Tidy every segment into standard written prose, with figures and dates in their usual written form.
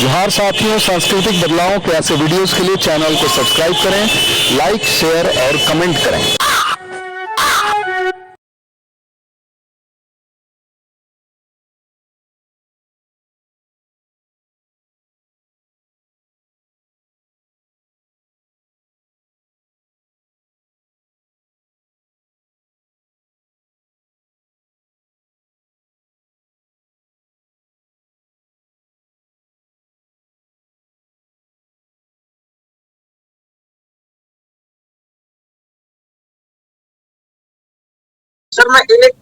जोहार साथियों, सांस्कृतिक बदलावों के ऐसे वीडियोस के लिए चैनल को सब्सक्राइब करें, लाइक, शेयर और कमेंट करें। सर मैं एक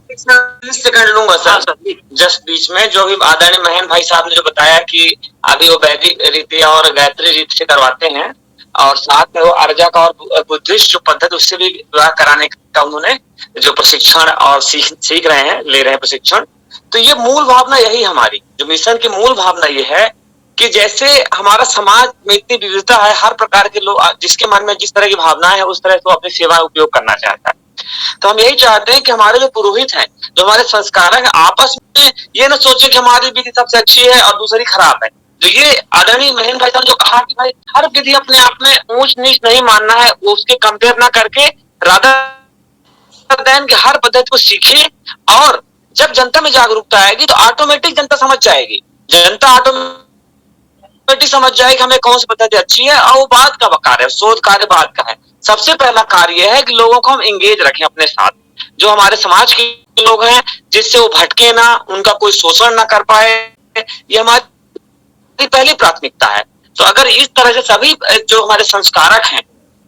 30 सेकंड लूंगा सर, जस्ट बीच में। जो भी आदरणीय महेंद्र भाई साहब ने जो बताया कि अभी वो वैदिक रीति और गायत्री रीति से करवाते हैं और साथ में वो अर्जा का और बुद्धिस्ट जो पद्धति उससे भी विवाह कराने का उन्होंने जो प्रशिक्षण और सीख रहे हैं, ले रहे हैं प्रशिक्षण। तो ये मूल भावना यही हमारी जो मिशन की मूल भावना ये है कि जैसे हमारा समाज में इतनी विविधता है, हर प्रकार के लोग जिसके मन में जिस तरह की भावनाएं है उस तरह से वो अपनी सेवा उपयोग करना चाहता है। तो हम यही चाहते हैं कि हमारे जो पुरोहित हैं, जो हमारे संस्कारक हैं, आपस में ये ना सोचे कि हमारी विधि सबसे अच्छी है और दूसरी खराब है। तो ये आदरणीय महेंद्र भाई साहब जो कहा कि भाई हर विधि अपने आप में ऊंच नीच नहीं मानना है, उसके कंपेयर ना करके राधा दैन के हर पद्धति को सीखे। और जब जनता में जागरूकता आएगी तो ऑटोमेटिक जनता समझ जाएगी, जनता ऑटोमेटिक समझ जाएगी हमें कौन सी पद्धति अच्छी है। और वो बात का कार्य है, शोध कार्य बात का है। सबसे पहला कार्य है कि लोगों को हम एंगेज रखें अपने साथ, जो हमारे समाज के लोग हैं, जिससे वो भटके ना, उनका कोई शोषण ना कर पाए। ये हमारी पहली प्राथमिकता है। तो अगर इस तरह से सभी जो हमारे संस्कारक हैं,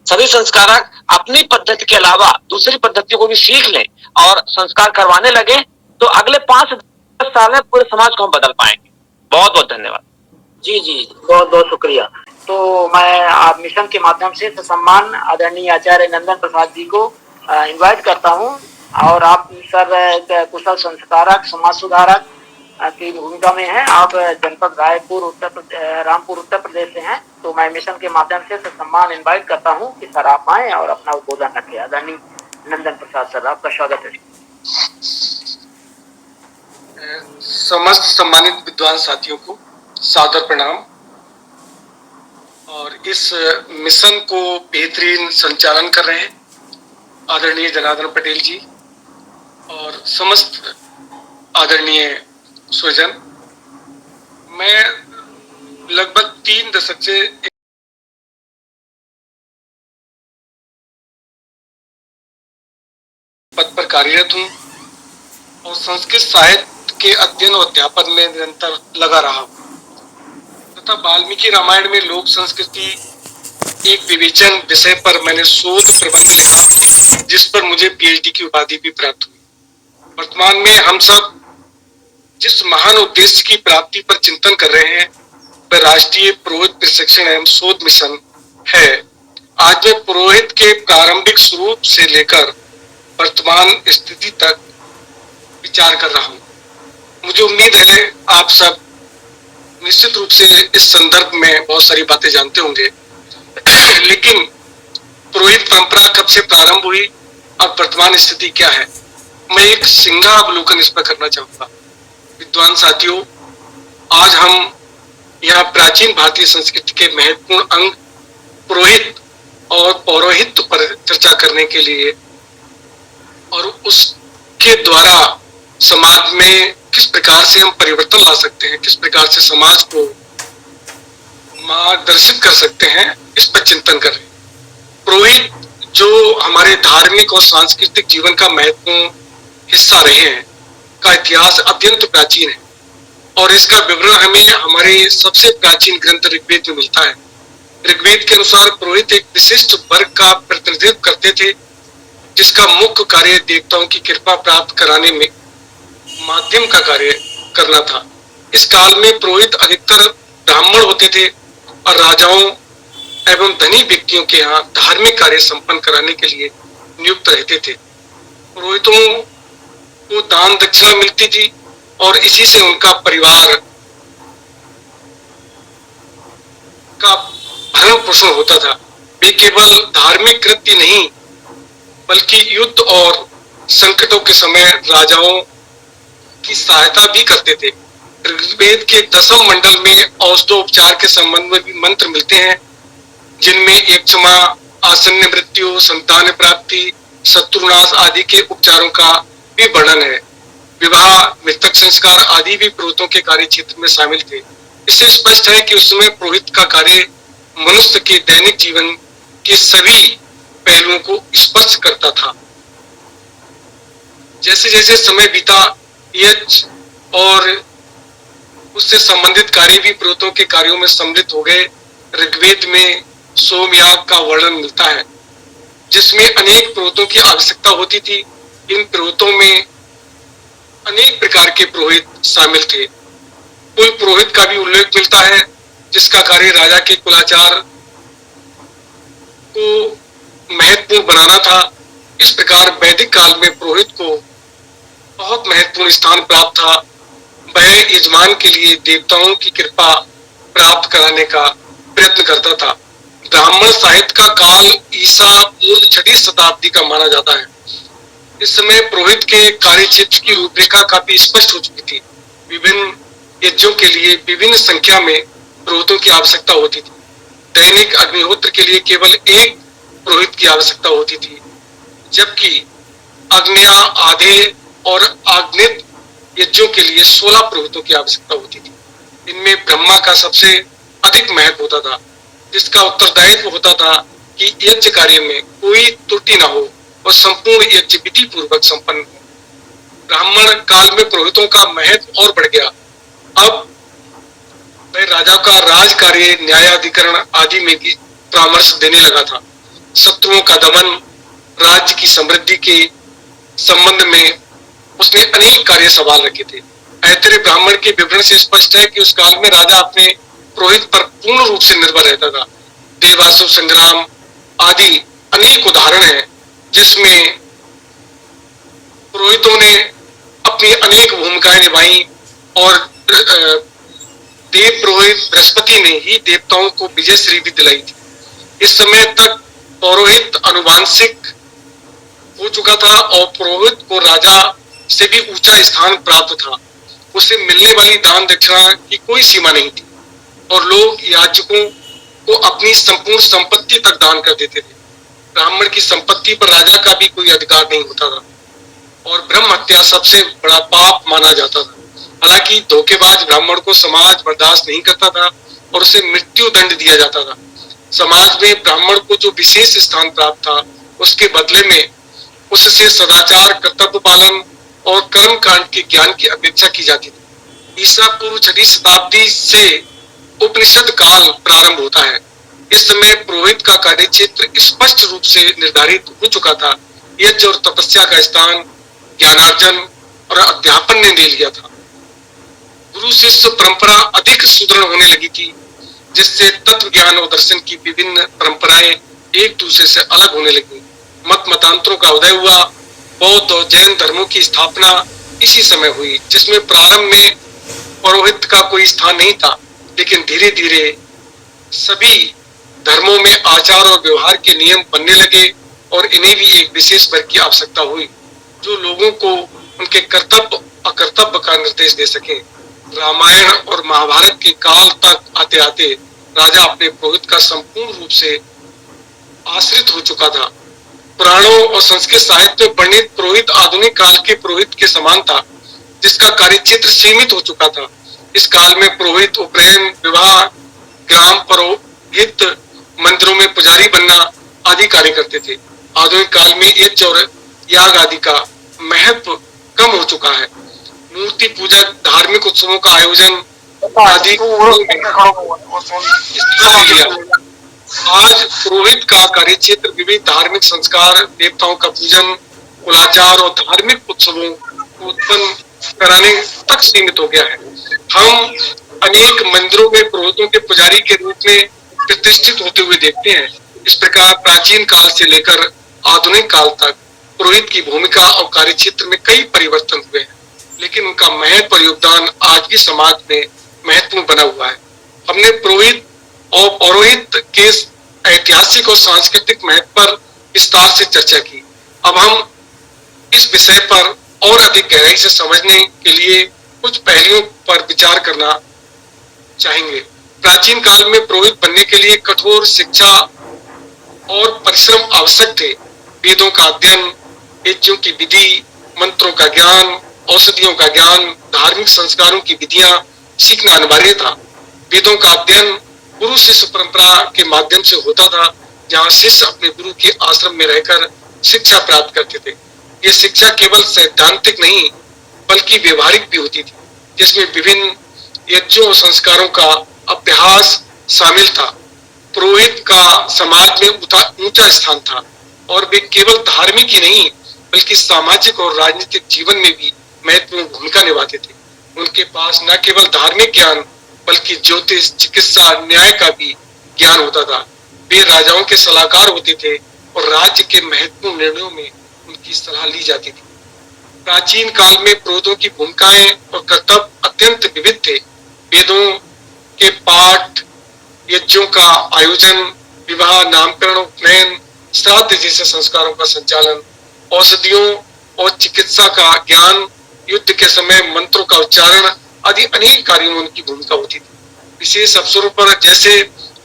सभी संस्कारक अपनी पद्धति के अलावा दूसरी पद्धतियों को भी सीख लें और संस्कार करवाने लगे, तो अगले 5-10 साल में पूरे समाज को हम बदल पाएंगे। बहुत बहुत धन्यवाद। जी, बहुत बहुत शुक्रिया। तो मैं आप मिशन के माध्यम से सम्मान आदरणीय आचार्य नंदन प्रसाद जी को इनवाइट करता हूं। और आप सर कुशल संस्कारक, समाज सुधारक की भूमिका में हैं। आप जनपद रामपुर उत्तर प्रदेश से हैं। तो मैं मिशन के माध्यम से सम्मान इनवाइट करता हूं कि सर आप आए और अपना उद्बोधन रखें। आदरणीय नंदन प्रसाद सर, आपका स्वागत है। समस्त सम्मानित विद्वान साथियों को सादर प्रणाम। और इस मिशन को बेहतरीन संचालन कर रहे हैं आदरणीय जनार्दन पटेल जी और समस्त आदरणीय स्वजन। मैं लगभग 3 दशक से पद पर कार्यरत हूं और संस्कृत साहित्य के अध्ययन और अध्यापन में निरंतर लगा रहा हूं तथा वाल्मीकि रामायण में लोक संस्कृति एक विवेचन विषय पर मैंने शोध प्रबंध लिखा, जिस पर मुझे पीएचडी की उपाधि भी प्राप्त हुई। वर्तमान में हम सब जिस महान उद्देश्य की प्राप्ति पर चिंतन कर रहे हैं वह राष्ट्रीय पुरोहित प्रशिक्षण एवं शोध मिशन है। आज मैं पुरोहित के प्रारंभिक स्वरूप से लेकर वर्तमान स्थिति तक विचार कर रहा हूँ। मुझे उम्मीद है आप सब निश्चित रूप से इस संदर्भ में बहुत सारी बातें जानते होंगे, लेकिन पुरोहित परंपरा कब से प्रारंभ हुई और वर्तमान स्थिति क्या है, मैं एक सिंहावलोकन इस पर करना चाहूंगा। विद्वान साथियों, आज हम यहाँ प्राचीन भारतीय संस्कृति के महत्वपूर्ण अंग पुरोहित और पौरोहित्य पर चर्चा करने के लिए और उसके द्वारा समाज में किस प्रकार से हम परिवर्तन ला सकते हैं, किस प्रकार से समाज को मार्गदर्शित कर सकते हैं, इस पर चिंतन कर रहे हैं। पुरोहित जो हमारे धार्मिक और सांस्कृतिक जीवन का महत्वपूर्ण हिस्सा रहे हैं का इतिहास अत्यंत प्राचीन है और इसका विवरण हमें हमारे सबसे प्राचीन ग्रंथ ऋग्वेद में मिलता है। ऋग्वेद के अनुसार पुरोहित एक विशिष्ट वर्ग का प्रतिनिधित्व करते थे, जिसका मुख्य कार्य देवताओं की कृपा प्राप्त कराने में माध्यम का कार्य करना था। इस काल में पुरोहित अधिकतर ब्राह्मण होते थे और राजाओं एवं धनी व्यक्तियों के यहाँ धार्मिक कार्य संपन्न कराने के लिए नियुक्त रहते थे। पुरोहितों को दान दक्षिणा मिलती थी और इसी से उनका परिवार का भरण पोषण होता था। वे केवल धार्मिक कृत्य नहीं बल्कि युद्ध और संकटों के समय राजाओं की सहायता भी करते थे। ऋग्वेद के 10वें मंडल में औषधोपचार के संबंध में भी मंत्र मिलते हैं, जिनमें यक्षमा, आसन्न मृत्यु, संतान प्राप्ति, शत्रुनाश आदि के उपचारों का भी वर्णन है। विवाह, मृतक संस्कार आदि भी पुरोहितों के कार्य क्षेत्र में शामिल थे। इससे स्पष्ट है कि उस समय पुरोहित का कार्य मनुष्य के दैनिक जीवन के सभी पहलुओं को स्पर्श करता था। जैसे जैसे समय बीता, यज्ञ और उससे संबंधित कार्य भी पुरोहितों के कार्यों में सम्मिलित हो गए। ऋग्वेद में सोमयाग का वर्णन मिलता है, जिसमें अनेक पुरोहितों की आवश्यकता होती थी। इन पुरोहितों में अनेक प्रकार के पुरोहित शामिल थे। कुल पुरोहित का भी उल्लेख मिलता है, जिसका कार्य राजा के कुलाचार को महत्वपूर्ण बनाना था। इस प्रकार वैदिक काल में पुरोहित को बहुत महत्वपूर्ण स्थान प्राप्त था। वह यजमान के लिए देवताओं की कृपा प्राप्त कराने का प्रयत्न करता था। ब्राह्मण साहित्य का काल ईसा पूर्व 6वीं शताब्दी का माना जाता है। इस समय पुरोहित के कार्य क्षेत्र की रूपरेखा काफी स्पष्ट हो चुकी थी। विभिन्न यज्ञों के लिए विभिन्न संख्या में पुरोहितों की आवश्यकता होती थी। दैनिक अग्निहोत्र के लिए केवल एक पुरोहित की आवश्यकता होती थी, जबकि अग्न्या, आधे और आग्नेय यज्ञों के लिए 16 पुरोहितों की आवश्यकता होती थी। इनमें ब्रह्मा का सबसे अधिक महत्व होता था, जिसका उत्तरदायित्व होता था कि यज्ञ कार्य में कोई त्रुटि न हो और संपूर्ण यज्ञ विधि पूर्वक संपन्न हो। ब्राह्मण काल में पुरोहितों का महत्व और बढ़ गया। अब वह राजा का राज कार्य, न्यायाधिकरण आदि में भी परामर्श देने लगा था। शत्रुओं का दमन, राज्य की समृद्धि के संबंध में उसने अनेक कार्य सवाल रखे थे। ऐतरेय ब्राह्मण के विवरण से स्पष्ट है कि उस काल में राजा अपने पुरोहित पर पूर्ण रूप से निर्भर रहता था। देवासुर संग्राम आदि अनेक उदाहरण हैं, जिसमें पुरोहितों ने अपनी अनेक भूमिकाएं निभाई और देव पुरोहित बृहस्पति ने ही देवताओं को विजयश्री भी दिलाई थी। इस समय तक पौरोहित अनुवांशिक हो चुका था और पुरोहित को राजा से भी ऊंचा स्थान प्राप्त था। उसे मिलने वाली दान दक्षिणा की कोई सीमा नहीं थी और लोग याचकों को अपनी संपूर्ण संपत्ति तक दान कर देते थे। ब्राह्मण की संपत्ति पर राजा का भी कोई अधिकार नहीं होता था और ब्रह्म हत्या सबसे बड़ा पाप माना जाता था। हालांकि धोखेबाज ब्राह्मण को समाज बर्दाश्त नहीं करता था और उसे मृत्यु दंड दिया जाता था। समाज में ब्राह्मण को जो विशेष स्थान प्राप्त था, उसके बदले में उससे सदाचार, कर्तव्य पालन और कर्म कांड के ज्ञान की अपेक्षा की जाती थी। ईसा पूर्व 6वीं शताब्दी से उपनिषद काल प्रारंभ होता है। इस समय पुरोहित का कार्य क्षेत्र स्पष्ट रूप से निर्धारित हो चुका था। यज्ञ और तपस्या का स्थान ज्ञानार्जन और अध्यापन ने ले लिया था। गुरु शिष्य परंपरा अधिक सुदृढ़ होने लगी थी, जिससे तत्व ज्ञान और दर्शन की विभिन्न परंपराएं एक दूसरे से अलग होने लगी। मत मतांतरों का उदय हुआ। बौद्ध और जैन धर्मों की स्थापना इसी समय हुई, जिसमें प्रारंभ में पुरोहित का कोई स्थान नहीं था, लेकिन धीरे धीरे सभी धर्मों में आचार और व्यवहार के नियम बनने लगे और इन्हें भी एक विशेष वर्ग की आवश्यकता हुई, जो लोगों को उनके कर्तव्य अकर्तव्य का निर्देश दे सके। रामायण और महाभारत के काल तक आते आते राजा अपने पुरोहित का संपूर्ण रूप से आश्रित हो चुका था। पुराणों और संस्कृत साहित्य में वर्णित पुरोहित आधुनिक काल के पुरोहित के समान था, जिसका कार्य क्षेत्र सीमित हो चुका था। इस काल में पुरोहित उपनयन, विवाह, ग्राम पुरोहित, मंदिरों में पुजारी बनना आदि कार्य करते थे। आधुनिक काल में यज्ञ और याग आदि का महत्व कम हो चुका है। मूर्ति पूजा, धार्मिक उत्सवों का आयोजन आदि आज पुरोहित का कार्य क्षेत्र विविध धार्मिक संस्कार, देवताओं का पूजन, कुलाचार और धार्मिक उत्सवों को उत्पन्न कराने तक सीमित हो गया है। हम अनेक मंदिरों में पुरोहितों के पुजारी के रूप में प्रतिष्ठित होते हुए देखते हैं। इस प्रकार प्राचीन काल से लेकर आधुनिक काल तक पुरोहित की भूमिका और कार्य क्षेत्र में कई परिवर्तन हुए हैं, लेकिन उनका महत्व और योगदान आज भी समाज में महत्वपूर्ण बना हुआ है। हमने पुरोहित और पौरोहित के ऐतिहासिक और सांस्कृतिक महत्व पर विस्तार से चर्चा की। अब हम इस विषय पर और अधिक गहराई से समझने के लिए कुछ पहलुओं पर विचार करना चाहेंगे। प्राचीन काल में पुरोहित बनने के लिए कठोर शिक्षा और परिश्रम आवश्यक थे। वेदों का अध्ययन, यज्ञों की विधि, मंत्रों का ज्ञान, औषधियों का ज्ञान, धार्मिक संस्कारों की विधियां सीखना अनिवार्य था। वेदों का अध्ययन गुरु शिष्य परंपरा के माध्यम से होता था, जहाँ शिष्य अपने गुरु के आश्रम में रहकर शिक्षा प्राप्त करते थे। ये शिक्षा केवल सैद्धांतिक नहीं बल्कि व्यवहारिक भी होती थी, जिसमें विभिन्न यज्ञों और संस्कारों का अभ्यास शामिल था। पुरोहित का समाज में ऊंचा स्थान था और वे केवल धार्मिक ही नहीं बल्कि सामाजिक और राजनीतिक जीवन में भी महत्वपूर्ण भूमिका निभाते थे। उनके पास न केवल धार्मिक ज्ञान बल्कि ज्योतिष, चिकित्सा, न्याय का भी ज्ञान होता था। वे राजाओं के सलाहकार होते थे और राज्य के महत्वपूर्ण निर्णयों में उनकी सलाह ली जाती थी। प्राचीन काल में पुरोहितों की भूमिकाएं और कर्तव्य अत्यंत विविध थे। वेदों के पाठ, यज्ञों का आयोजन, विवाह, नामकरण, उपनयन, श्राद्ध जैसे संस्कारों का संचालन, औषधियों और चिकित्सा का ज्ञान, युद्ध के समय मंत्रों का उच्चारण आदि अनेक कार्यों में उनकी भूमिका होती थी। विशेष अवसरों पर जैसे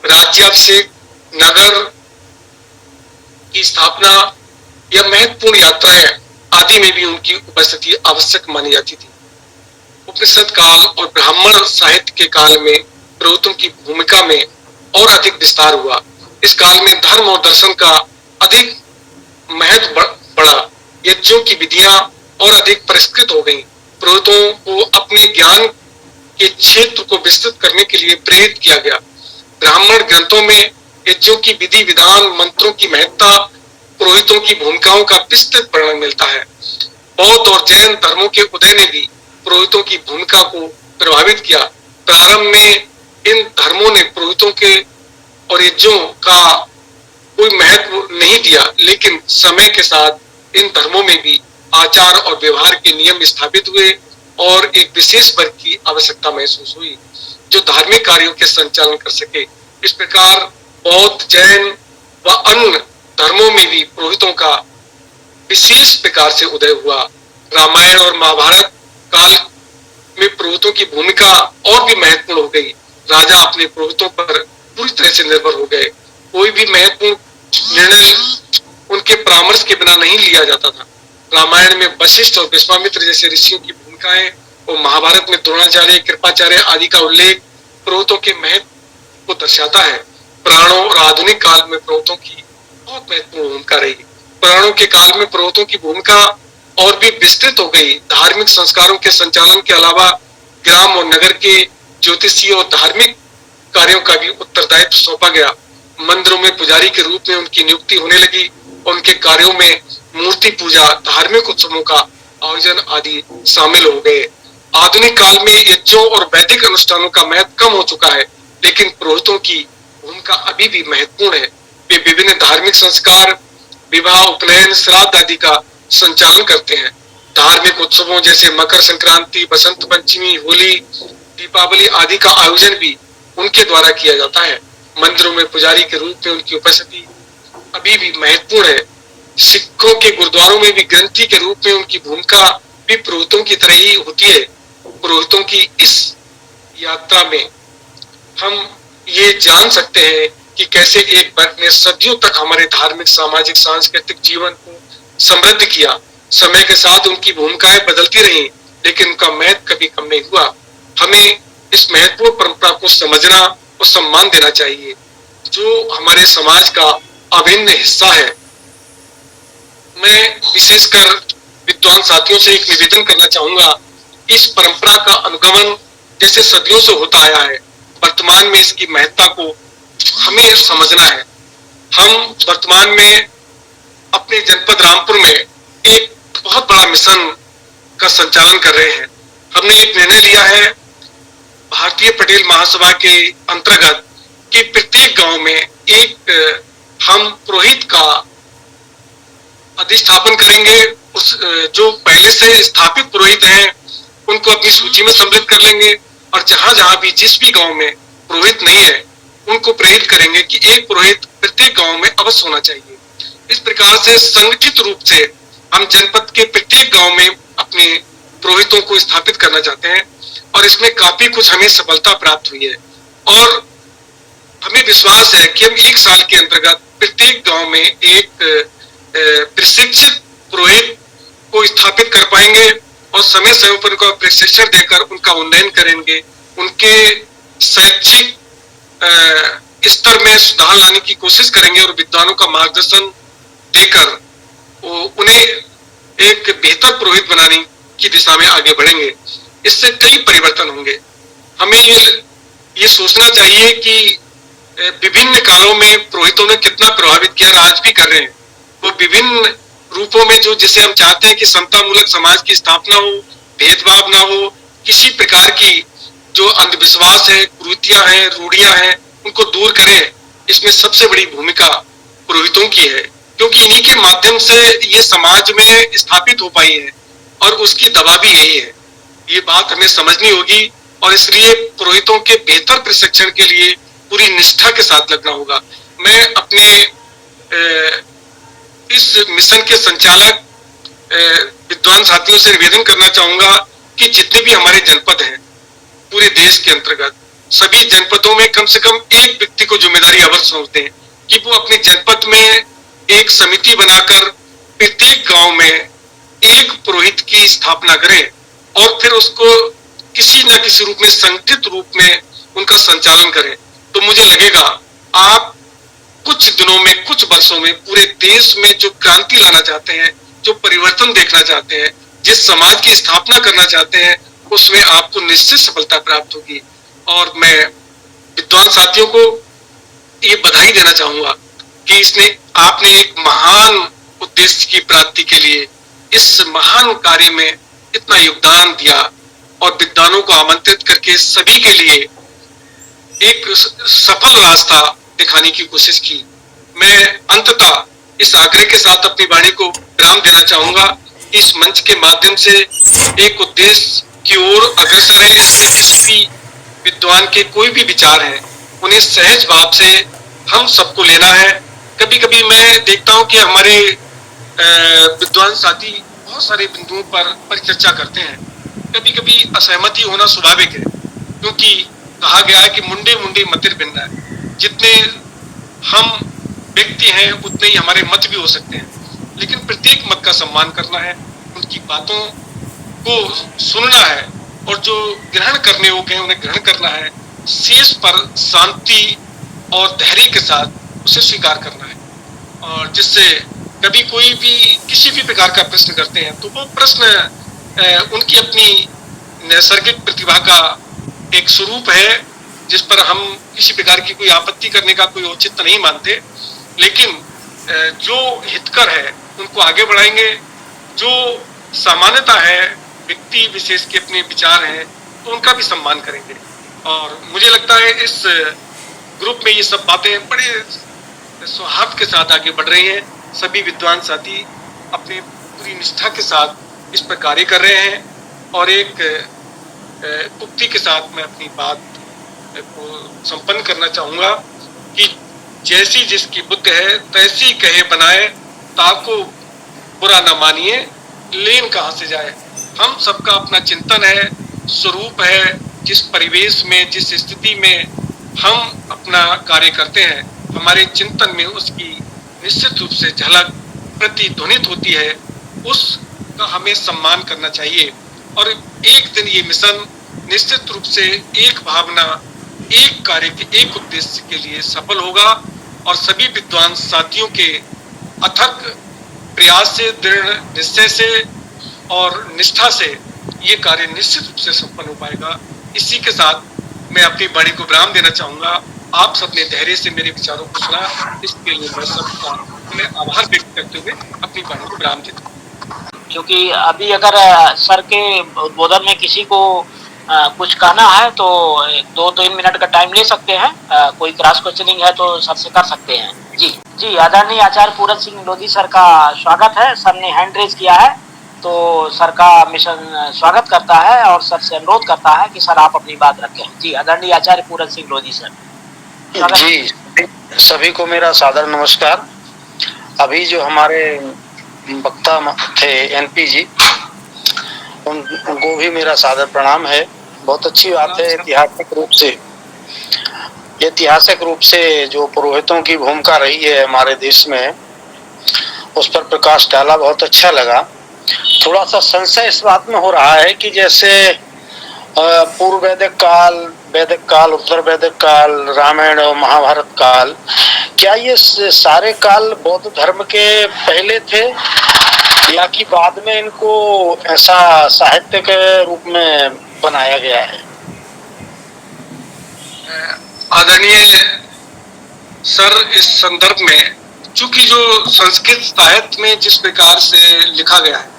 राज्याभिषेक, नगर की स्थापना या महत्वपूर्ण यात्राएं आदि में भी उनकी उपस्थिति आवश्यक मानी जाती थी। उपनिषद काल और ब्राह्मण साहित्य के काल में पुरोहितों की भूमिका में और अधिक विस्तार हुआ। इस काल में धर्म और दर्शन का अधिक महत्व बढ़ा। यज्ञों की विधियां और अधिक परिष्कृत हो गईं। पुरोहितों को अपने ज्ञान के क्षेत्र को विस्तृत करने के लिए प्रेरित किया गया। ब्राह्मण ग्रंथों में यज्ञों की विधि विधान, मंत्रों की महत्ता, पुरोहितों की भूमिकाओं का विस्तृत वर्णन मिलता है। बौद्ध और जैन धर्मों के उदय ने भी पुरोहितों की भूमिका को प्रभावित किया। प्रारंभ में इन धर्मों ने पुरोहितों के और यज्ञों का कोई महत्व नहीं दिया, लेकिन समय के साथ इन धर्मों में भी आचार और व्यवहार के नियम स्थापित हुए और एक विशेष वर्ग की आवश्यकता महसूस हुई जो धार्मिक कार्यों के संचालन कर सके। इस प्रकार बौद्ध, जैन व अन्य धर्मों में भी पुरोहितों का विशेष प्रकार से उदय हुआ। रामायण और महाभारत काल में पुरोहितों की भूमिका और भी महत्वपूर्ण हो गई। राजा अपने पुरोहितों पर पूरी तरह से निर्भर हो गए। कोई भी महत्वपूर्ण निर्णय उनके परामर्श के बिना नहीं लिया जाता था। रामायण में वशिष्ठ और विश्वामित्र जैसे ऋषियों की भूमिकाएं और महाभारत में द्रोणाचार्य, कृपाचार्य आदि का उल्लेख पुरोहितों के महत्व को दर्शाता है। पुराणों और आधुनिक काल में पुरोहितों की बहुत महत्वपूर्ण भूमिका रही। पुराणों के काल में पुरोहितों की भूमिका और भी विस्तृत हो गई। धार्मिक संस्कारों के संचालन के अलावा ग्राम और नगर के ज्योतिषीय और धार्मिक कार्यों का भी उत्तरदायित्व सौंपा गया। मंदिरों में पुजारी के रूप में उनकी नियुक्ति होने लगी। उनके कार्यों में मूर्ति पूजा, धार्मिक उत्सवों का आयोजन आदि शामिल हो गए। आधुनिक काल में यज्ञों और वैदिक अनुष्ठानों का महत्व कम हो चुका है, लेकिन पुरोहितों की भूमिका अभी भी महत्वपूर्ण है। वे विभिन्न धार्मिक संस्कार, विवाह, उपनयन, श्राद्ध आदि का संचालन करते हैं। धार्मिक उत्सवों जैसे मकर संक्रांति, बसंत पंचमी, होली, दीपावली आदि का आयोजन भी उनके द्वारा किया जाता है। मंदिरों में पुजारी के रूप में उनकी उपस्थिति अभी भी महत्वपूर्ण है। सिखों के गुरुद्वारों में भी ग्रंथी के रूप में उनकी भूमिका भी पुरोहितों की तरह ही होती है। पुरोहितों की इस यात्रा में हम ये जान सकते हैं कि कैसे एक वर्ग ने सदियों तक हमारे धार्मिक, सामाजिक, सांस्कृतिक जीवन को समृद्ध किया। समय के साथ उनकी भूमिकाएं बदलती रही, लेकिन उनका महत्व कभी कम नहीं हुआ। हमें इस महत्वपूर्ण परंपरा को समझना और सम्मान देना चाहिए, जो हमारे समाज का अभिन्न हिस्सा है। मैं विशेषकर विद्वान साथियों से एक निवेदन करना चाहूंगा। इस परंपरा का अनुगमन जैसे सदियों से होता आया है, वर्तमान में इसकी महत्ता को हमें समझना है। हम वर्तमान में अपने जनपद रामपुर में एक बहुत बड़ा मिशन का संचालन कर रहे हैं। हमने एक निर्णय लिया है भारतीय पटेल महासभा के अंतर्गत कि प्रत्येक गांव में एक हम पुरोहित का अधिष्ठापन करेंगे। उस जो पहले से स्थापित पुरोहित हैं उनको अपनी सूची में सम्मिलित कर लेंगे और जहां जहां भी जिस भी गांव में पुरोहित नहीं है उनको प्रेरित करेंगे कि एक पुरोहित प्रत्येक गांव में अवश्य होना चाहिए। इस प्रकार से संगठित रूप से हम जनपद के प्रत्येक गांव में अपने पुरोहितों को स्थापित करना चाहते हैं और इसमें काफी कुछ हमें सफलता प्राप्त हुई है और हमें विश्वास है कि हम 1 साल के अंतर्गत प्रत्येक गांव में एक प्रशिक्षित पुरोहित को स्थापित कर पाएंगे और समय समय पर उनका प्रशिक्षण देकर उनका उन्नयन करेंगे, उनके शैक्षिक स्तर में सुधार लाने की कोशिश करेंगे और विद्वानों का मार्गदर्शन देकर उन्हें एक बेहतर पुरोहित बनाने की दिशा में आगे बढ़ेंगे। इससे कई परिवर्तन होंगे। हमें ये सोचना चाहिए कि विभिन्न कालों में पुरोहितों ने कितना प्रभावित किया और आज भी कर रहे हैं। वो विभिन्न रूपों में जो जिसे हम चाहते हैं कि समता मूलक समाज की स्थापना हो, भेदभाव ना हो, किसी प्रकार की जो अंधविश्वास है, कुरीतियां हैं, रूढ़ियां हैं, उनको दूर करें। इसमें सबसे बड़ी भूमिका पुरोहितों की है क्योंकि इन्हीं के माध्यम से ये समाज में स्थापित हो पाई है और उसकी दवा भी यही है। ये बात हमें समझनी होगी और इसलिए पुरोहितों के बेहतर प्रशिक्षण के लिए पूरी निष्ठा के साथ लगना होगा। मैं अपने इस मिशन के संचालक विद्वान साथियों से निवेदन करना चाहूंगा कि जितने भी हमारे जनपद हैं पूरे देश के अंतर्गत, सभी जनपदों में कम से कम एक व्यक्ति को जिम्मेदारी अवश्य सौंपते हैं कि वो अपने जनपद में एक समिति बनाकर प्रत्येक गांव में एक पुरोहित की स्थापना करें और फिर उसको किसी न किसी रूप में संगठित रूप में उनका संचालन करें। तो मुझे लगेगा आप कुछ दिनों में, कुछ वर्षों में पूरे देश में जो क्रांति लाना चाहते हैं, जो परिवर्तन देखना चाहते हैं, जिस समाज की स्थापना करना चाहते हैं, उसमें आपको निश्चित सफलता प्राप्त होगी। और मैं विद्वान साथियों को ये बधाई देना चाहूंगा कि आपने एक महान उद्देश्य की प्राप्ति के लिए इस महान कार्य में इतना योगदान दिया और विद्वानों को आमंत्रित करके सभी के लिए एक सफल रास्ता दिखाने की कोशिश की। मैं अंततः इस आग्रह के साथ अपनी वाणी को विराम देना चाहूंगा कि इस मंच के माध्यम से एक उद्देश्य की ओर अग्रसर है। इसमें किसी भी विद्वान के कोई भी विचार है उन्हें सहज भाव से हम सबको लेना है। कभी कभी मैं देखता हूं कि हमारे विद्वान साथी बहुत सारे बिंदुओं पर परिचर्चा करते हैं। कभी कभी असहमति होना स्वाभाविक है क्योंकि कहा गया है कि मुंडे मुंडे मतिर भिन्न है। जितने हम व्यक्ति हैं उतने ही हमारे मत भी हो सकते हैं, लेकिन प्रत्येक मत का सम्मान करना है, उनकी बातों को सुनना है और जो ग्रहण करने योग्य है उन्हें ग्रहण करना है। शेष पर शांति और धैर्य के साथ उसे स्वीकार करना है। और जिससे कभी कोई भी किसी भी प्रकार का प्रश्न करते हैं तो वो प्रश्न उनकी अपनी नैसर्गिक प्रतिभा का एक स्वरूप है जिस पर हम किसी प्रकार की कोई आपत्ति करने का कोई औचित्य नहीं मानते, लेकिन जो हितकर है उनको आगे बढ़ाएंगे। जो सामान्यता है व्यक्ति विशेष के अपने विचार हैं तो उनका भी सम्मान करेंगे। और मुझे लगता है इस ग्रुप में ये सब बातें बड़े सौहार्द के साथ आगे बढ़ रही हैं। सभी विद्वान साथी अपने पूरी निष्ठा के साथ इस पर कार्य कर रहे हैं और एक उक्ति के साथ मैं अपनी बात को संपन्न करना चाहूंगा कि जैसी जिसकी बुद्ध है तैसी कहे बनाए, ताको बुरा न मानिए, लेन कहां से जाए। हम सबका अपना चिंतन है, स्वरूप है। जिस परिवेश में, जिस स्थिति में हम अपना कार्य करते हैं, हमारे चिंतन में उसकी निश्चित रूप से झलक प्रतिध्वनित होती है। उसका हमें सम्मान करना चाहिए और एक दिन ये मिशन निश्चित रूप से एक भावना, एक कार्य के, एक उद्देश्य के लिए सफल होगा और सभी विद्वान साथियों के अथक प्रयास से, दृढ़ निश्चय से और निष्ठा से ये कार्य निश्चित रूप से संपन्न हो पाएगा। इसी के साथ मैं अपनी वाणी को विराम देना चाहूंगा। आप सबने धैर्य से मेरे विचारों को सुना, इसके लिए मैं सबका मैं आभार व्यक्त करते हुए अपनी वाणी को विराम देता हूँ। क्योंकि अभी अगर सर के उद्बोधन में किसी को कुछ कहना है तो 2-3 मिनट का टाइम ले सकते हैं। कोई क्रॉस क्वेश्चनिंग है तो सर से कर सकते हैं। जी आदरणीय आचार्य पूरन सिंह लोधी सर का स्वागत है। सर ने हैंड रेज किया है तो सर का मिशन स्वागत करता है और सर से अनुरोध करता है कि सर आप अपनी बात रखें। जी आदरणीय आचार्य पूरन सिंह लोधी सर। जी सभी को मेरा सादर नमस्कार। अभी जो हमारे वक्ता थे एनपी जी, उनको भी मेरा सादर प्रणाम है। बहुत अच्छी बात है। ऐतिहासिक रूप से जो पुरोहितों की भूमिका रही है हमारे देश में, उस पर प्रकाश डाला, बहुत अच्छा लगा। थोड़ा सा संशय इस बात में हो रहा है कि जैसे पूर्व वैदिक काल, उत्तर वैदिक काल, रामायण और महाभारत काल, क्या ये सारे काल बौद्ध धर्म के पहले थे या कि बाद में इनको ऐसा साहित्य के रूप में बनाया गया है? आदरणीय सर, इस संदर्भ में चूंकि जो संस्कृत साहित्य में जिस प्रकार से लिखा गया है,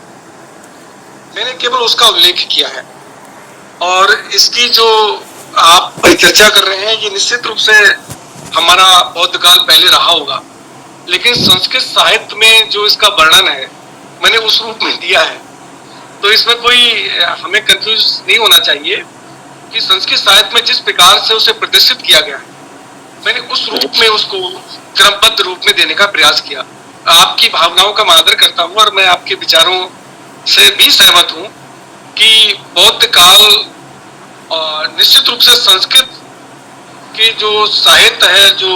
मैंने केवल उसका उल्लेख किया है, और इसकी जो आप परिचर्चा कर रहे हैं ये निश्चित रूप से हमारा बौद्ध काल पहले रहा होगा, लेकिन संस्कृत साहित्य में जो इसका वर्णन है मैंने उस रूप में दिया है। तो इसमें कोई हमें कंफ्यूज नहीं होना चाहिए कि संस्कृत साहित्य में जिस प्रकार से उसे प्रदर्शित किया गया है, मैंने उस रूप में उसको क्रमबद्ध रूप में देने का प्रयास किया। आपकी भावनाओं का मैं आदर करता हूँ और मैं आपके विचारों से भी सहमत हूँ कि बौद्ध काल निश्चित रूप से संस्कृत के जो साहित्य है, जो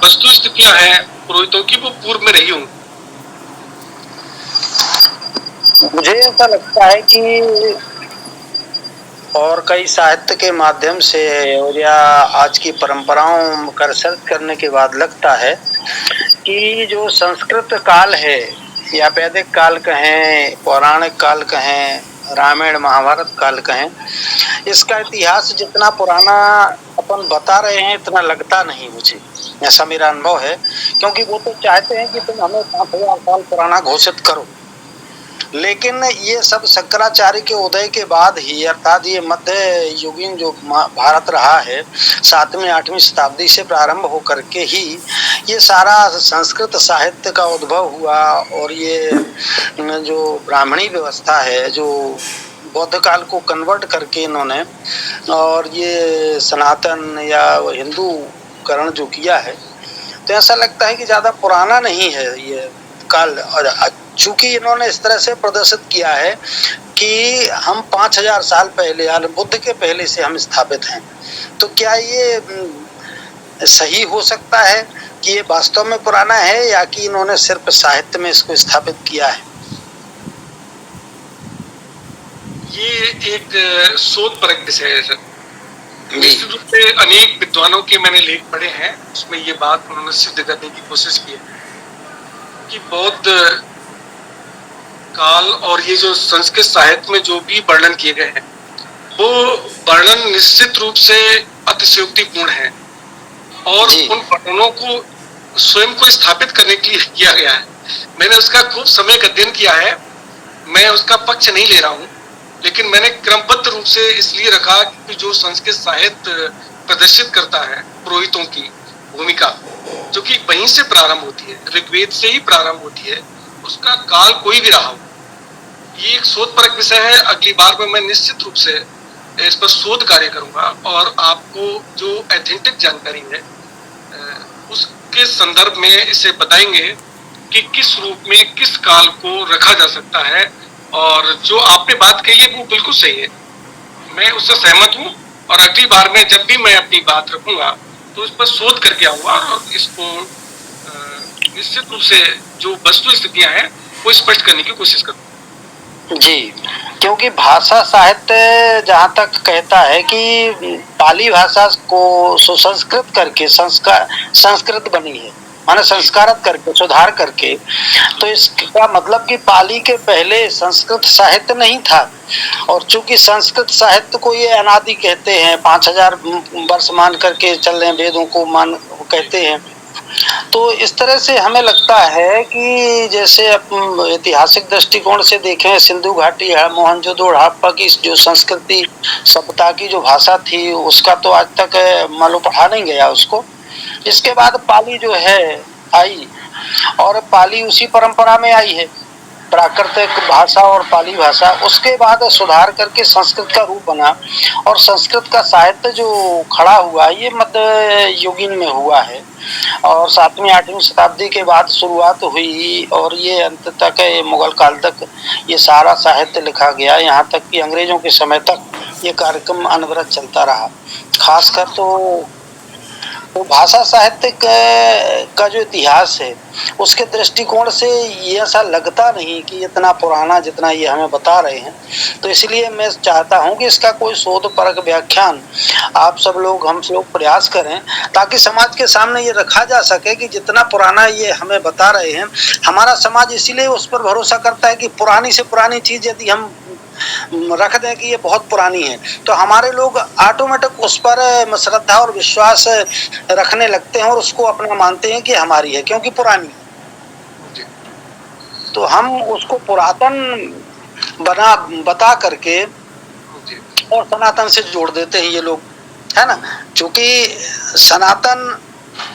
वस्तु स्थितियां हैं पुरोहितों की, वो पूर्व में रही होंगी। मुझे ऐसा लगता है कि और कई साहित्य के माध्यम से और या आज की परंपराओं का रिसर्च करने के बाद लगता है कि जो संस्कृत काल है, या वैदिक काल कहें, पौराणिक काल कहें, रामायण महाभारत काल कहें, इसका इतिहास जितना पुराना अपन बता रहे हैं इतना लगता नहीं मुझे, ऐसा मेरा अनुभव है। क्योंकि वो तो चाहते हैं कि तुम हमें 5000 साल पुराना घोषित करो, लेकिन ये सब शंकराचार्य के उदय के बाद ही, अर्थात ये मध्य युगीन जो भारत रहा है 7वीं 8वीं शताब्दी से प्रारंभ होकर के ही ये सारा संस्कृत साहित्य का उद्भव हुआ। और ये जो ब्राह्मणी व्यवस्था है, जो बौद्ध काल को कन्वर्ट करके इन्होंने, और ये सनातन या हिंदूकरण जो किया है, तो ऐसा लगता है कि ज्यादा पुराना नहीं है ये काल। और चूंकि इन्होंने इस तरह से प्रदर्शित किया है कि हम 5000 साल पहले, यानी बुद्ध के पहले से हम स्थापित हैं, तो क्या ये सही हो सकता है कि ये वास्तव में पुराना है या कि इन्होंने सिर्फ साहित्य में इसको स्थापित किया है? ये एक शोधपरक विषय है सर। निश्चित रूप से अनेक विद्वानों के मैंने लेख पढ़े हैं, उसमें ये बात उन्होंने सिद्ध करने की कोशिश की है कि बौद्ध काल और ये जो संस्कृत साहित्य में जो भी वर्णन किए गए हैं, वो वर्णन निश्चित रूप से अतिशयोक्तिपूर्ण है और उन वर्णनों को स्वयं को स्थापित करने के लिए किया गया है। मैंने उसका खूब समय का अध्ययन किया है, मैं उसका पक्ष नहीं ले रहा हूँ, लेकिन मैंने क्रमबद्ध रूप से इसलिए रखा कि जो संस्कृत साहित्य प्रदर्शित करता है पुरोहितों की भूमिका, जो कि वहीं से प्रारंभ होती है, ऋग्वेद से ही प्रारंभ होती है, उसका काल कोई भी रहा हो, ये एक शोधपरक विषय है। अगली बार में मैं निश्चित रूप से इस पर शोध कार्य करूंगा और आपको जो एथेंटिक जानकारी है उसके संदर्भ में इसे बताएंगे कि किस रूप में किस काल को रखा जा सकता है। और जो आपने बात कही है वो बिल्कुल सही है, मैं उससे सहमत हूँ, और अगली बार में जब भी मैं अपनी बात रखूंगा तो इस पर शोध करके आऊंगा और इसको निश्चित रूप से जो वस्तु स्थितियां हैं वो स्पष्ट करने की कोशिश करूंगा। जी, क्योंकि भाषा साहित्य जहाँ तक कहता है कि पाली भाषा को सुसंस्कृत करके संस्कृत बनी है, माने संस्कारित करके, सुधार करके, तो इसका मतलब कि पाली के पहले संस्कृत साहित्य नहीं था। और चूंकि संस्कृत साहित्य को ये अनादि कहते हैं, 5000 वर्ष मान करके चल रहे वेदों को मान कहते हैं, तो इस तरह से हमें लगता है कि जैसे ऐतिहासिक दृष्टिकोण से देखें, सिंधु घाटी है, मोहनजोदड़ो हड़प्पा की जो संस्कृति सभ्यता की जो भाषा थी, उसका तो आज तक मान लो पढ़ा नहीं गया उसको। इसके बाद पाली जो है आई, और पाली उसी परंपरा में आई है, प्राकृतिक भाषा और पाली भाषा, उसके बाद सुधार करके संस्कृत का रूप बना और संस्कृत का साहित्य जो खड़ा हुआ ये मध्य युगीन में हुआ है और 7वीं 8वीं शताब्दी के बाद शुरुआत हुई और ये अंत तक ये मुगल काल तक ये सारा साहित्य लिखा गया, यहाँ तक कि अंग्रेजों के समय तक ये कार्यक्रम अनवरत चलता रहा। खासकर तो भाषा साहित्य का जो इतिहास है उसके दृष्टिकोण से ये ऐसा लगता नहीं कि इतना पुराना जितना ये हमें बता रहे हैं। तो इसलिए मैं चाहता हूं कि इसका कोई शोध परक व्याख्यान आप सब लोग हम लोग प्रयास करें ताकि समाज के सामने ये रखा जा सके कि जितना पुराना ये हमें बता रहे हैं, हमारा समाज इसीलिए उस पर भरोसा करता है कि पुरानी से पुरानी चीज यदि हम रख दें कि ये बहुत पुरानी है तो हमारे लोग ऑटोमेटिक उस पर श्रद्धा और विश्वास रखने लगते हैं और उसको अपना मानते हैं कि हमारी है क्योंकि पुरानी है। तो हम उसको पुरातन बता करके और सनातन से जोड़ देते हैं ये लोग, है ना। क्योंकि सनातन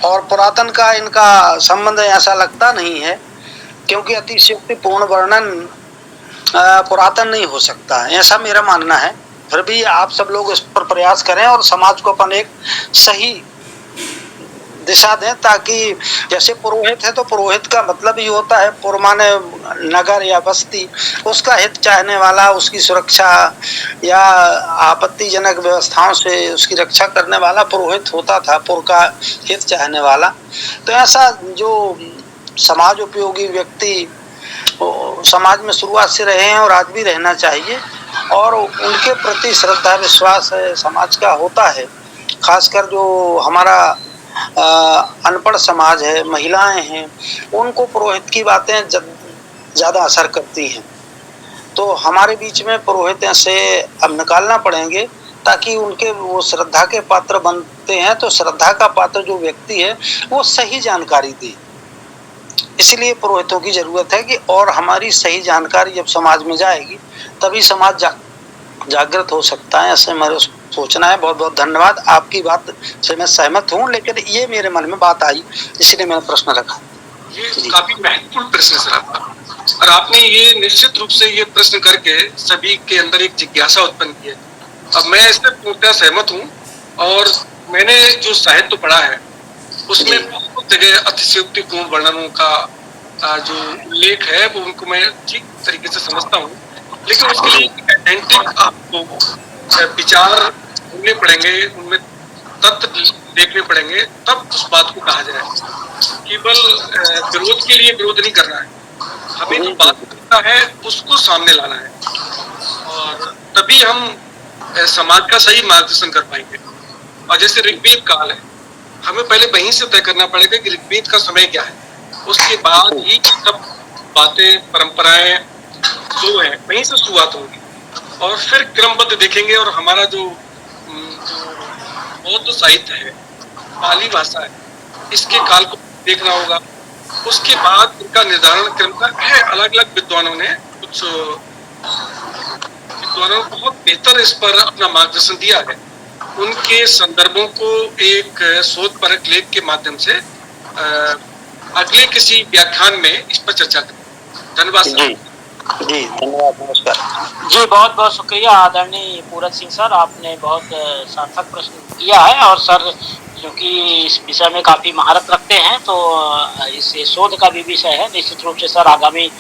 और पुरातन का इनका संबंध ऐसा लगता नहीं है क्योंकि अतिशयोक्तिपूर्ण वर्णन पुरातन नहीं हो सकता, ऐसा मेरा मानना है। फिर भी आप सब लोग इस पर प्रयास करें और समाज को अपन एक सही दिशा दें ताकि जैसे पुरोहित है तो पुरोहित का मतलब ही होता है पुर माने नगर या बस्ती, उसका हित चाहने वाला, उसकी सुरक्षा या आपत्तिजनक व्यवस्थाओं से उसकी रक्षा करने वाला पुरोहित होता था, पुर का हित चाहने वाला। तो ऐसा जो समाज उपयोगी व्यक्ति समाज में शुरुआत से रहे हैं और आज भी रहना चाहिए और उनके प्रति श्रद्धा विश्वास समाज का होता है। खासकर जो हमारा अनपढ़ समाज है, महिलाएं हैं, उनको पुरोहित की बातें ज़्यादा असर करती हैं। तो हमारे बीच में पुरोहित से अब निकालना पड़ेंगे ताकि उनके वो श्रद्धा के पात्र बनते हैं। तो श्रद्धा का पात्र जो व्यक्ति है वो सही जानकारी दे, इसलिए पुरोहितों की जरूरत है कि और हमारी सही जानकारी जब समाज में जाएगी तभी समाज जागृत हो सकता है, ऐसे मेरा सोचना है। बहुत बहुत धन्यवाद। आपकी बात से मैं सहमत हूँ, लेकिन ये मेरे मन में बात आई इसलिए मैंने प्रश्न रखा। ये काफी महत्वपूर्ण प्रश्न सर आपका, और आपने ये निश्चित रूप से ये प्रश्न करके सभी के अंदर एक जिज्ञासा उत्पन्न की है। अब मैं इससे पूर्णतः सहमत हूँ और मैंने जो साहित्य पढ़ा है उसमें बहुत जगह अतिशयोक्तिपूर्ण वर्णनों का जो उल्लेख है वो उनको मैं ठीक तरीके से समझता हूँ, लेकिन उसके लिए ऑथेंटिक आपको विचार ढूंढने पड़ेंगे, उनमें तथ्य देखने पड़ेंगे, तब उस बात को कहा जाए। केवल विरोध के लिए विरोध नहीं करना है, हमें जो बात करना है उसको सामने लाना है और तभी हम समाज का सही मार्गदर्शन कर पाएंगे। और जैसे ऋग्वेद काल है, हमें पहले वहीं से तय करना पड़ेगा कि ऋग्वेद का समय क्या है, उसके बाद ही सब बातें परंपराएं जो है वहीं से शुरुआत होगी और फिर क्रमबद्ध देखेंगे। और हमारा जो बौद्ध साहित्य है, पाली भाषा है, इसके काल को देखना होगा। उसके बाद इनका निर्धारण क्रम का है, अलग अलग विद्वानों ने कुछ विद्वानों को बहुत बेहतर इस पर अपना मार्गदर्शन दिया है। उनके संदर्भों को एक शोध परक लेख के माध्यम से अगले किसी व्याख्यान में इस पर चर्चा करें। धन्यवाद सर। जी धन्यवाद, नमस्कार। जी बहुत बहुत शुक्रिया आदरणीय पूरत सिंह सर, आपने बहुत सार्थक प्रश्न किया है और सर क्योंकि इस विषय में काफ़ी महारत रखते हैं तो इस शोध का भी विषय है, निश्चित रूप से सर आगामी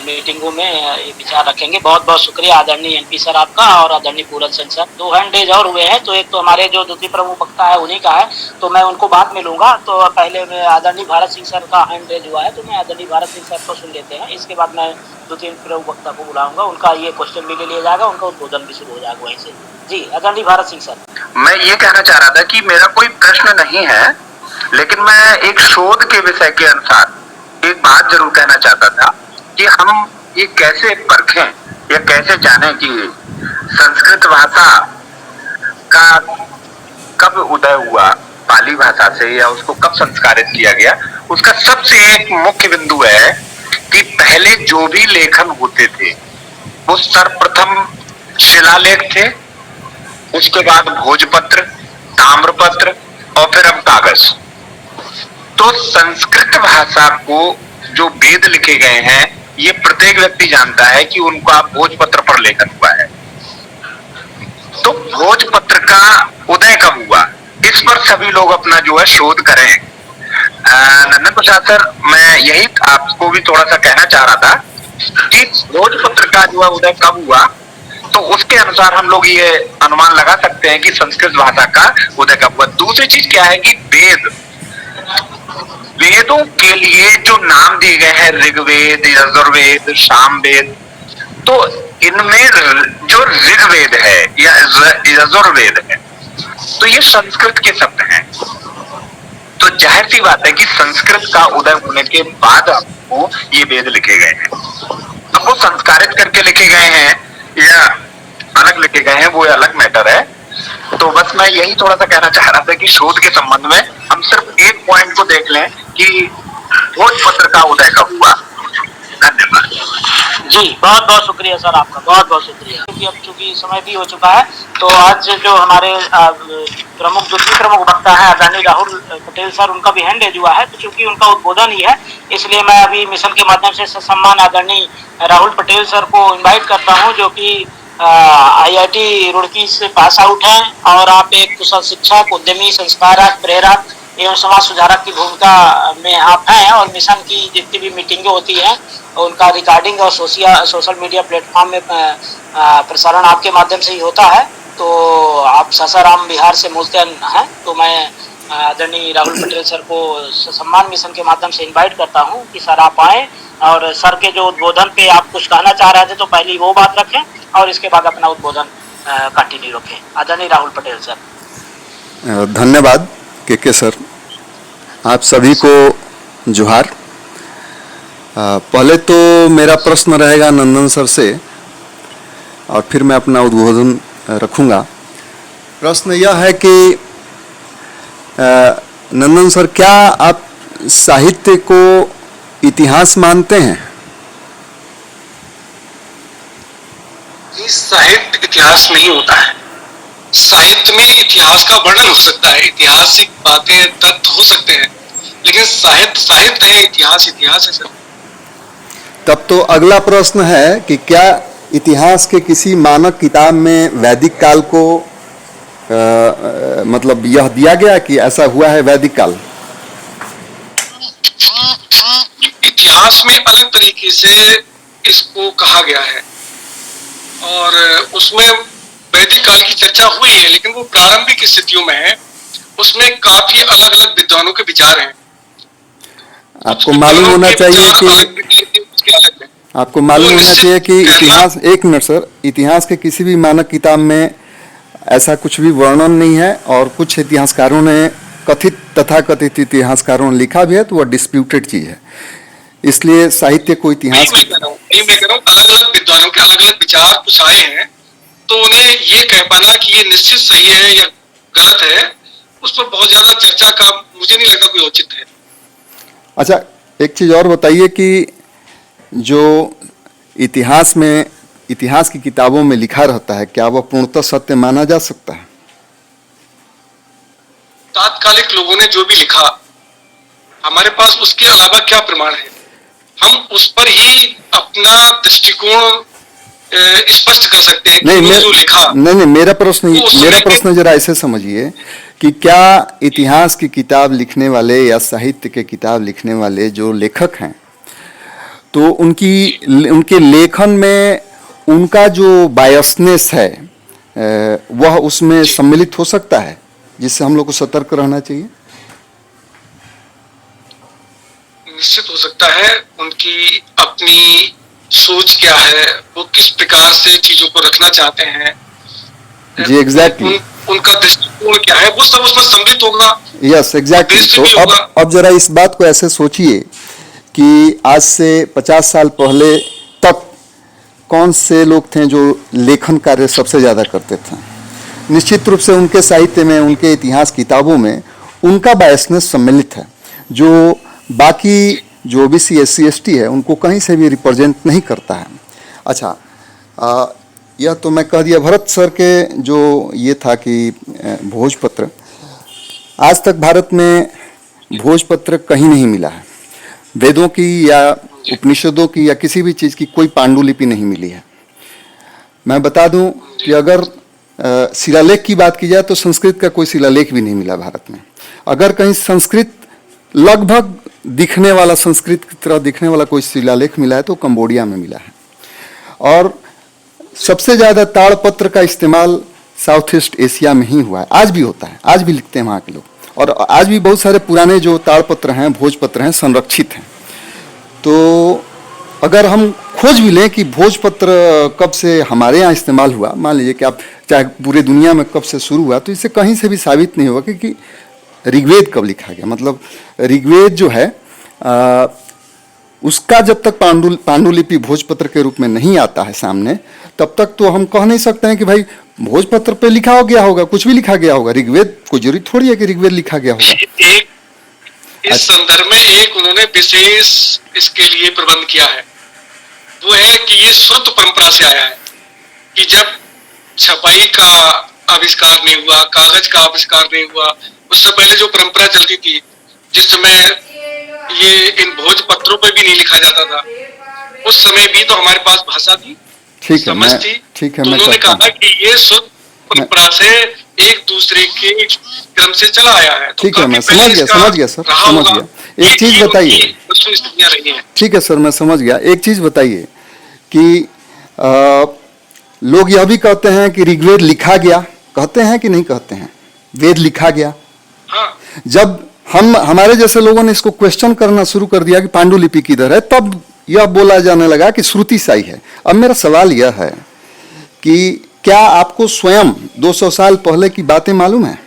मीटिंगों में ये विचार रखेंगे। बहुत बहुत शुक्रिया आदरणीय एनपी सर आपका और आदरणीय पूरत सिंह सर। 2 हैंड रेज और हुए हैं, तो एक तो हमारे जो द्वितीय प्रमुख वक्ता है उन्हीं का है, तो मैं उनको बाद में लूँगा। तो पहले मैं आदरणीय भारत सिंह सर का हैंड रेज हुआ है, तो मैं आदरणीय भारत सिंह सर को सुन लेते हैं, इसके बाद मैं द्वितीय प्रमुख वक्ता को बुलाऊंगा, उनका ये क्वेश्चन भी ले लिया जाएगा, उनका उद्बोधन भी शुरू हो जाएगा वहीं से। जी आदरणीय भारत सिंह सर। मैं ये कहना चाह रहा था कि मेरा कोई प्रश्न नहीं है, लेकिन मैं एक शोध के विषय के अनुसार एक बात जरूर कहना चाहता था कि हम ये कैसे परखें या कैसे जानें कि संस्कृत भाषा का कब उदय हुआ पाली भाषा से या उसको कब संस्कारित किया गया। उसका सबसे एक मुख्य बिंदु है कि पहले जो भी लेखन होते थे वो सर्वप्रथम शिलालेख थे, उसके बाद भोजपत्र, ताम्रपत्र और फिर अब कागज। तो संस्कृत भाषा को जो वेद लिखे गए हैं ये प्रत्येक व्यक्ति जानता है कि उनका भोजपत्र पर लेखन हुआ है। तो भोजपत्र का उदय कब हुआ, इस पर सभी लोग अपना जो है शोध करें। नंदन प्रसाद सर, मैं यही आपको भी थोड़ा सा कहना चाह रहा था कि भोजपत्र का जो है उदय कब हुआ, तो उसके अनुसार हम लोग ये अनुमान लगा सकते हैं कि संस्कृत भाषा का उदय कब हुआ। दूसरी चीज क्या है कि वेदों के लिए जो नाम दिए गए हैं, ऋग्वेद, यजुर्वेद, सामवेद, तो इनमें जो ऋग्वेद है या यजुर्वेद है, तो ये संस्कृत के शब्द हैं। तो जाहिर सी बात है कि संस्कृत का उदय होने के बाद आपको ये वेद लिखे गए हैं। अब वो संस्कारित करके लिखे गए हैं या अलग लिखे गए हैं, वो अलग मैटर है। तो बस मैं यही थोड़ा सा कहना चाह रहा था कि शोध के संबंध में हम सिर्फ एक पॉइंट को देख लें कि भोजपत्र का उदय कब हुआ। धन्यवाद जी, बहुत बहुत शुक्रिया सर आपका, बहुत बहुत शुक्रिया। क्योंकि अब चूंकि समय भी हो चुका है, तो आज जो हमारे द्वितीय प्रमुख वक्ता है आदरणीय राहुल पटेल सर, उनका भी हैंड रेज हुआ है। तो चूंकि उनका उद्बोधन ही है, इसलिए मैं अभी मिशन के माध्यम से सम्मान आदरणीय राहुल पटेल सर को इन्वाइट करता हूँ, जो कि IIT रुड़की से पास आउट हैं और आप एक कुशल शिक्षक, उद्यमी, संस्कारक, प्रेरक एवं समाज सुधारक की भूमिका में आप हैं। और मिशन की जितनी भी मीटिंगें होती हैं उनका रिकॉर्डिंग और सोशल मीडिया प्लेटफॉर्म में प्रसारण आपके माध्यम से ही होता है। तो आप सासाराम बिहार से मुल्तान हैं, तो मैं आदरणीय राहुल पटेल सर को सम्मान मिशन के माध्यम से इनवाइट करता हूं कि सर आप आएँ और सर के जो उद्बोधन पे आप कुछ कहना चाह रहे थे, तो पहले वो बात रखें और इसके बाद अपना उद्बोधन कंटिन्यू रखें। आदरणीय राहुल पटेल सर। धन्यवाद के सर, आप सभी को जोहार। पहले तो मेरा प्रश्न रहेगा नंदन सर से और फिर मैं अपना उद्बोधन रखूंगा। प्रश्न यह है कि नंदन सर, क्या आप साहित्य को इतिहास मानते हैं? साहित्य इतिहास नहीं होता है। साहित्य में इतिहास का वर्णन हो सकता है, ऐतिहासिक बातें, तथ्य हो सकते हैं, लेकिन साहित्य साहित्य है, इतिहास इतिहास है सर। तब तो अगला प्रश्न है कि क्या इतिहास के किसी मानक किताब में वैदिक काल को मतलब यह दिया गया कि ऐसा हुआ है वैदिक काल? इतिहास में अलग तरीके से इसको कहा गया है और उसमें वैदिक काल की चर्चा हुई है, लेकिन वो प्रारंभिक स्थितियों में है। उसमें काफी अलग अलग विद्वानों के विचार हैं। आपको मालूम होना चाहिए कि इतिहास, एक मिनट सर, इतिहास के किसी भी मानक किताब में ऐसा कुछ भी वर्णन नहीं है और कुछ इतिहासकारों ने तथाकथित इतिहासकारों ने लिखा भी है, तो वह डिस्प्यूटेड चीज है। इसलिए साहित्य को इतिहास मैं कह रहा हूँ अलग अलग विद्वानों के अलग अलग विचार कुछ आए हैं, तो उन्हें ये कह पाना कि ये निश्चित सही है या गलत है, उस पर बहुत ज्यादा चर्चा का मुझे नहीं लगता कोई औचित्य है। अच्छा, एक चीज और बताइए कि जो इतिहास में, इतिहास की किताबों में लिखा रहता है, क्या वह पूर्णतः सत्य माना जा सकता है? तात्कालिक लोगों ने जो भी लिखा, हमारे पास उसके अलावा क्या प्रमाण है? हम उस पर ही अपना दृष्टिकोण स्पष्ट कर सकते हैं कि जो लिखा। नहीं, मेरा प्रश्न जरा ऐसे समझिए कि क्या इतिहास की किताब लिखने वाले या साहित्य के किताब लिखने वाले जो लेखक हैं, तो उनके लेखन में उनका जो बायसनेस है वह उसमें सम्मिलित हो सकता है, जिससे हम लोग को सतर्क रहना चाहिए? निश्चित हो सकता है। उनकी अपनी सोच क्या है, वो किस प्रकार से चीजों को रखना चाहते हैं, जी एग्जैक्टली, उनका दृष्टिकोण क्या है, वो सब उसमें सम्मिलित होगा। Yes exactly. तो अब जरा इस बात को ऐसे सोचिए कि आज से 50 साल पहले तक कौन से लोग थे जो लेखन कार्य सबसे ज्यादा करते थे? निश्चित रूप से उनके साहित्य में, उनके इतिहास किताबों में उनका बायसनेस सम्मिलित है, जो बाकी जो OBC SC ST है उनको कहीं से भी रिप्रेजेंट नहीं करता है। अच्छा, यह तो मैं कह दिया भरत सर के जो ये था कि भोजपत्र, आज तक भारत में भोजपत्र कहीं नहीं मिला है। वेदों की या उपनिषदों की या किसी भी चीज की कोई पांडुलिपि नहीं मिली है। मैं बता दूं कि अगर शिलालेख की बात की जाए तो संस्कृत का कोई शिलालेख भी नहीं मिला भारत में। अगर कहीं संस्कृत लगभग दिखने वाला, संस्कृत की तरह दिखने वाला कोई शिलालेख मिला है तो कंबोडिया में मिला है। और सबसे ज्यादा ताड़पत्र का इस्तेमाल साउथ ईस्ट एशिया में ही हुआ है, आज भी होता है, आज भी लिखते हैं वहाँ के लोग। और आज भी बहुत सारे पुराने जो ताड़पत्र हैं, भोजपत्र हैं, संरक्षित हैं। तो अगर हम खोज भी लें कि भोजपत्र कब से हमारे यहाँ इस्तेमाल हुआ, मान लीजिए कि आप चाहे पूरी दुनिया में कब से शुरू हुआ, तो इससे कहीं से भी साबित नहीं होगा कि ऋग्वेद कब लिखा गया। मतलब ऋग्वेद जो है उसका जब तक पांडुलिपि भोजपत्र के रूप में नहीं आता है सामने, तब तक तो हम कह नहीं सकते हैं कि भाई भोजपत्र पे लिखा हो गया होगा, कुछ भी लिखा गया होगा। ऋग्वेद कोई जरूरी थोड़ी है कि ऋग्वेद लिखा गया होगा। इस संदर्भ में एक उन्होंने विशेष इसके लिए प्रबंध किया है, वो है कि ये श्रुत परंपरा से आया है कि जब छपाई का आविष्कार नहीं हुआ, कागज का आविष्कार नहीं हुआ, उससे पहले जो परंपरा चलती थी, जिस समय ये इन भोजपत्रों पर भी नहीं लिखा जाता था, उस समय भी तो हमारे पास भाषा थी, समझ थी। तो उन्होंने कहा कि ये शुद्ध परंपरा से एक दूसरे के क्रम से चला आया है। ठीक है, मैं समझ गया सर, समझ गया। एक चीज बताइए, ठीक है सर, मैं समझ गया। एक चीज बताइए कि लोग यह भी कहते हैं कि ऋग्वेद लिखा गया, कहते हैं कि नहीं कहते हैं, वेद लिखा गया। हाँ। जब हमारे जैसे लोगों ने इसको क्वेश्चन करना शुरू कर दिया कि पांडुलिपि किधर है, तब यह बोला जाने लगा कि श्रुति साई है। अब मेरा सवाल यह है कि क्या आपको स्वयं 200 साल पहले की बातें मालूम है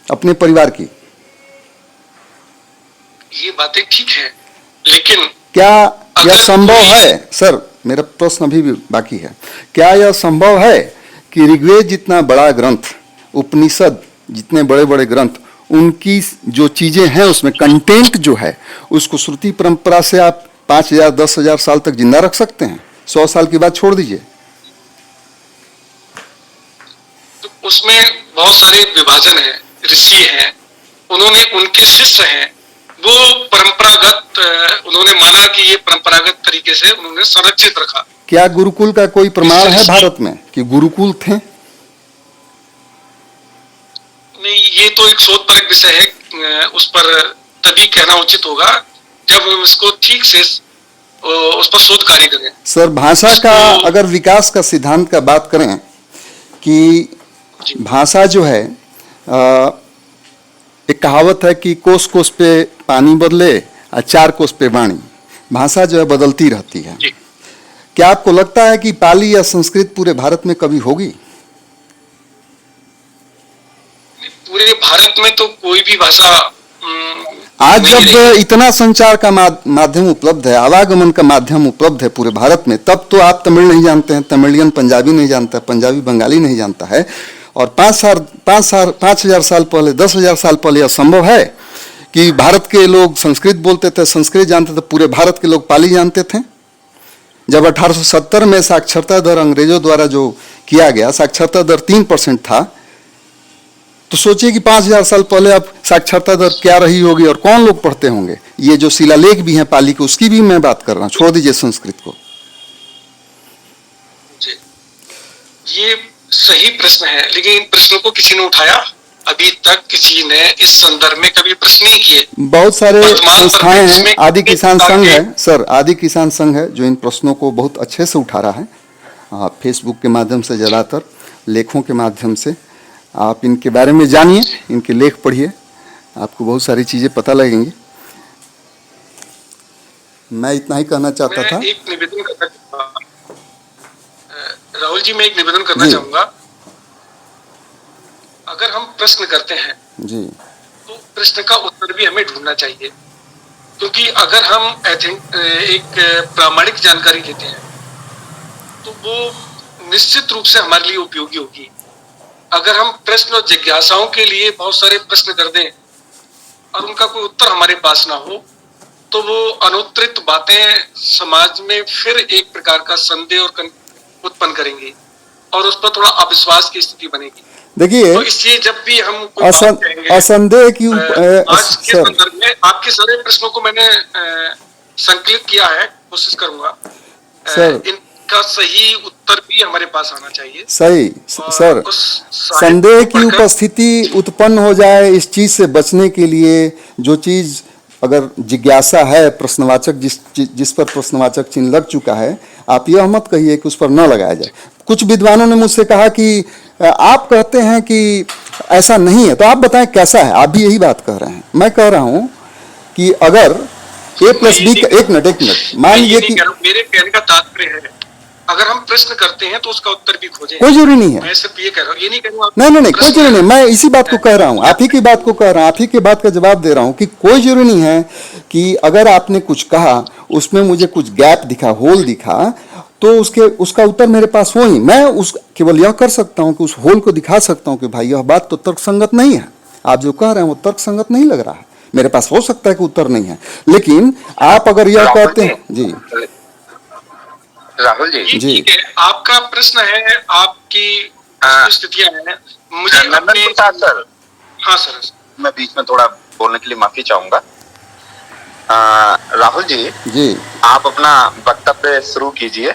अपने परिवार की? ये बातें ठीक है, लेकिन क्या यह संभव है सर, मेरा प्रश्न अभी भी बाकी है, क्या यह संभव है कि ऋग्वेद जितना बड़ा ग्रंथ, उपनिषद जितने बड़े बड़े ग्रंथ, उनकी जो चीजें हैं उसमें कंटेंट जो है, उसको श्रुति परंपरा से आप 5000 10,000 साल तक जिंदा रख सकते हैं? 100 साल की बात छोड़ दीजिए। तो उसमें बहुत सारे विभाजन हैं, ऋषि हैं, उन्होंने, उनके शिष्य हैं, वो परंपरागत, उन्होंने माना कि ये परंपरागत तरीके से उन्होंने संरक्षित रखा। क्या गुरुकुल का कोई प्रमाण है भारत में कि गुरुकुल थे? नहीं, ये तो एक शोधपरक विषय है, उस पर तभी कहना उचित होगा जब हम इसको ठीक से उस पर शोध कार्य करें। सर, भाषा का अगर विकास का सिद्धांत का बात करें कि भाषा जो है, एक कहावत है कि कोस कोस पे पानी बदले और 4 कोस पे वाणी। भाषा जो है बदलती रहती है। क्या आपको लगता है कि पाली या संस्कृत पूरे भारत में कभी होगी? पूरे भारत में तो कोई भी भाषा आज जब इतना संचार का माध्यम उपलब्ध है, आवागमन का माध्यम उपलब्ध है पूरे भारत में, तब तो आप तमिल नहीं जानते हैं, तमिलियन पंजाबी नहीं जानता है, पंजाबी बंगाली नहीं जानता है। और 5,000 साल पहले, 10,000 साल पहले यह संभव है कि भारत के लोग संस्कृत बोलते थे, संस्कृत जानते थे, पूरे भारत के लोग पाली जानते थे। जब 1870 में साक्षरता दर अंग्रेजों द्वारा जो किया गया, साक्षरता दर 3% था, तो सोचिए कि 5,000 साल पहले अब साक्षरता दर क्या रही होगी और कौन लोग पढ़ते होंगे। ये जो शिलालेख भी हैं पाली के, उसकी भी मैं बात कर रहा हूँ, छोड़ दीजिए संस्कृत को। ये सही प्रश्न है, लेकिन इन प्रश्नों को किसी ने उठाया? अभी तक किसी ने इस संदर्भ में कभी प्रश्न नहीं किए। बहुत सारे संस्थाएं हैं, आदि किसान संघ है सर, आदि किसान संघ है जो इन प्रश्नों को बहुत अच्छे से उठा रहा है, फेसबुक के माध्यम से, ज्यादातर लेखों के माध्यम से। आप इनके बारे में जानिए, इनके लेख पढ़िए, आपको बहुत सारी चीजें पता लगेंगी। मैं इतना ही कहना चाहता था। एक निवेदन करना, राहुल जी, मैं एक निवेदन करना चाहूंगा। अगर हम प्रश्न करते हैं जी, तो प्रश्न का उत्तर भी हमें ढूंढना चाहिए, क्योंकि अगर हम एक प्रामाणिक जानकारी लेते हैं तो वो निश्चित रूप से हमारे लिए उपयोगी होगी। अगर हम प्रश्न और जिज्ञासाओं के लिए बहुत सारे प्रश्न कर दें और उनका कोई उत्तर हमारे पास ना हो, तो वो अनुत्तरित बातें समाज में फिर एक प्रकार का संदेह और उत्पन्न करेंगी और उस पर थोड़ा अविश्वास की स्थिति बनेगी। देखिए, तो इसलिए जब भी हम असंदेह की आज के संदर्भ में आपके सारे प्रश्नों को मैंने संकलित किया है, कोशिश करूंगा सर। इनका सही उत्तर भी हमारे पास आना चाहिए। सही और सर, उस साहित्य संदेह को की पढ़कर उपस्थिति उत्पन्न हो जाए इस चीज से बचने के लिए, जो चीज अगर जिज्ञासा है, प्रश्नवाचक जिस पर प्रश्नवाचक चिन्ह लग चुका है, आप यह मत कहिए कि उस पर न लगाया जाए। कुछ विद्वानों ने मुझसे कहा कि आप कहते हैं कि ऐसा नहीं है, तो आप बताएं कैसा है। आप भी यही बात कह रहे हैं। मैं कह रहा हूं कि अगर a प्लस बी, एक मिनट मान लीजिए कि मेरे कहने का तात्पर्य है, अगर हम प्रश्न करते हैं तो उसका उत्तर भी खोजें। कोई जरूरी नहीं है। मैं सिर्फ ये कह रहा हूँ, ये नहीं कह रहा हूँ नहीं, कोई जरूरी नहीं। मैं इसी बात को कह रहा हूँ, आप ही की बात को कह रहा हूँ, आप ही की बात का जवाब दे रहा हूँ कि कोई जरूरी नहीं है कि अगर आपने कुछ कहा उसमें मुझे कुछ गैप दिखा, होल दिखा, तो उसका उत्तर मेरे पास हो ही। मैं उस केवल यह कर सकता हूँ कि उस होल को दिखा सकता हूँ कि भाई यह बात तो तर्कसंगत नहीं है। आप जो कह रहे हैं वो तर्कसंगत नहीं लग रहा है। मेरे पास हो सकता है कि उत्तर नहीं है, लेकिन आप अगर यह कहते हैं जी राहुल जी जी ठीक है, आपका प्रश्न है, आपकी स्थितियां हैं, मुझे नंदन अपने प्रसाद सर, हाँ सर, मैं बीच में थोड़ा बोलने के लिए माफी चाहूंगा। राहुल जी जी आप अपना वक्तव्य शुरू कीजिए।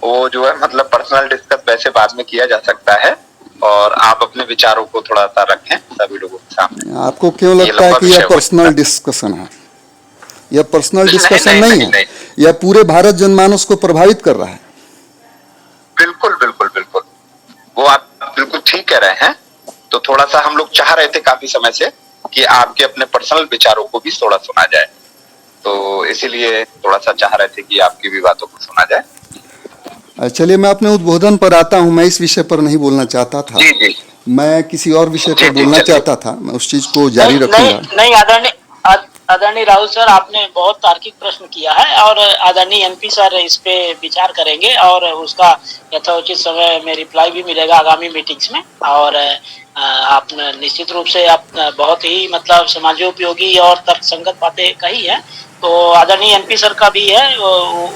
वो जो है मतलब पर्सनल डिस्कस वैसे बाद में किया जा सकता है, और आप अपने विचारों को थोड़ा सा रखें सभी लोगों के सामने। आपको क्यों ये लगता है लंबा कि विषय यह हो पर्सनल सकता है। डिस्कशन है? यह पर्सनल डिस्कशन नहीं, नहीं नहीं, है। नहीं। यह पूरे भारत जनमानस को प्रभावित कर रहा है। बिल्कुल बिल्कुल बिल्कुल, वो आप बिल्कुल ठीक कह रहे हैं। तो थोड़ा सा हम लोग चाह रहे थे काफी समय से कि आपके अपने पर्सनल विचारों को भी थोड़ा सुना जाए, तो इसीलिए थोड़ा सा चाह रहे थे कि आपकी भी बातों को सुना जाए। चलिए, मैं अपने उद्बोधन पर आता हूं। मैं इस विषय पर नहीं बोलना चाहता था, जी जी मैं किसी और विषय जी पर जी, बोलना चलिए। चाहता था। मैं उस चीज को जारी रखूंगा। नहीं आदरणीय राहुल सर, आपने बहुत तार्किक प्रश्न किया है और आदरणीय एनपी सर इस पे विचार करेंगे और उसका यथोचित समय में रिप्लाई भी मिलेगा आगामी मीटिंग्स में। और आप निश्चित रूप से आप बहुत ही मतलब समाजोपयोगी और तर्कसंगत बातें कही है। तो आदरणीय एनपी सर का भी है,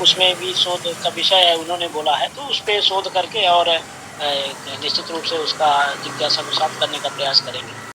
उसमें भी शोध का विषय है, उन्होंने बोला है, तो उस पे शोध करके और निश्चित रूप से उसका जिज्ञासा को शांत करने का प्रयास करेंगे।